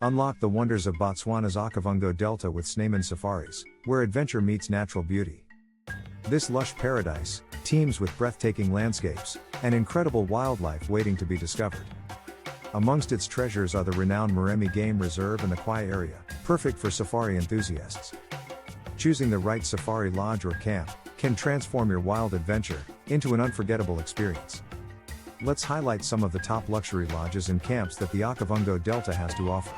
Unlock the wonders of Botswana's Okavango Delta with Snyman Safaris, where adventure meets natural beauty. This lush paradise teems with breathtaking landscapes and incredible wildlife waiting to be discovered. Amongst its treasures are the renowned Moremi Game Reserve and the Khwai area, perfect for safari enthusiasts. Choosing the right safari lodge or camp can transform your wild adventure into an unforgettable experience. Let's highlight some of the top luxury lodges and camps that the Okavango Delta has to offer.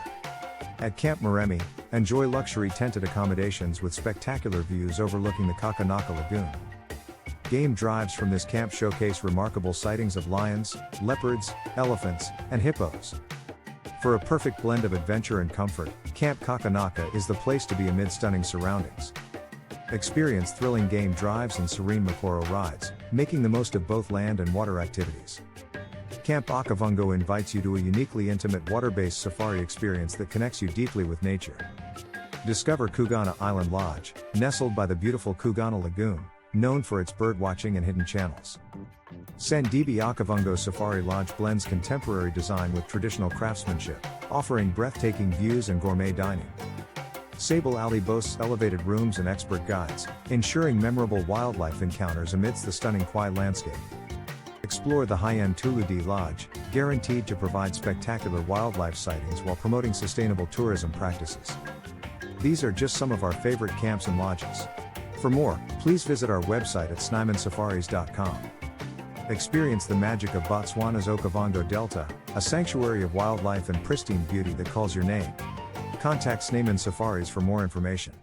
At Camp Moremi, enjoy luxury tented accommodations with spectacular views overlooking the Xakanaka Lagoon. Game drives from this camp showcase remarkable sightings of lions, leopards, elephants, and hippos. For a perfect blend of adventure and comfort, Camp Xakanaka is the place to be amid stunning surroundings. Experience thrilling game drives and serene Mokoro rides, making the most of both land and water activities. Camp Okavango invites you to a uniquely intimate water-based safari experience that connects you deeply with nature. Discover Xugana Island Lodge, nestled by the beautiful Xugana Lagoon, known for its birdwatching and hidden channels. Sandibe Okavango Safari Lodge blends contemporary design with traditional craftsmanship, offering breathtaking views and gourmet dining. Sable Alley boasts elevated rooms and expert guides, ensuring memorable wildlife encounters amidst the stunning Khwai landscape. Explore the high-end Tuludi Lodge, guaranteed to provide spectacular wildlife sightings while promoting sustainable tourism practices. These are just some of our favorite camps and lodges. For more, please visit our website at snymansafaris.com. Experience the magic of Botswana's Okavango Delta, a sanctuary of wildlife and pristine beauty that calls your name. Contact Snyman Safaris for more information.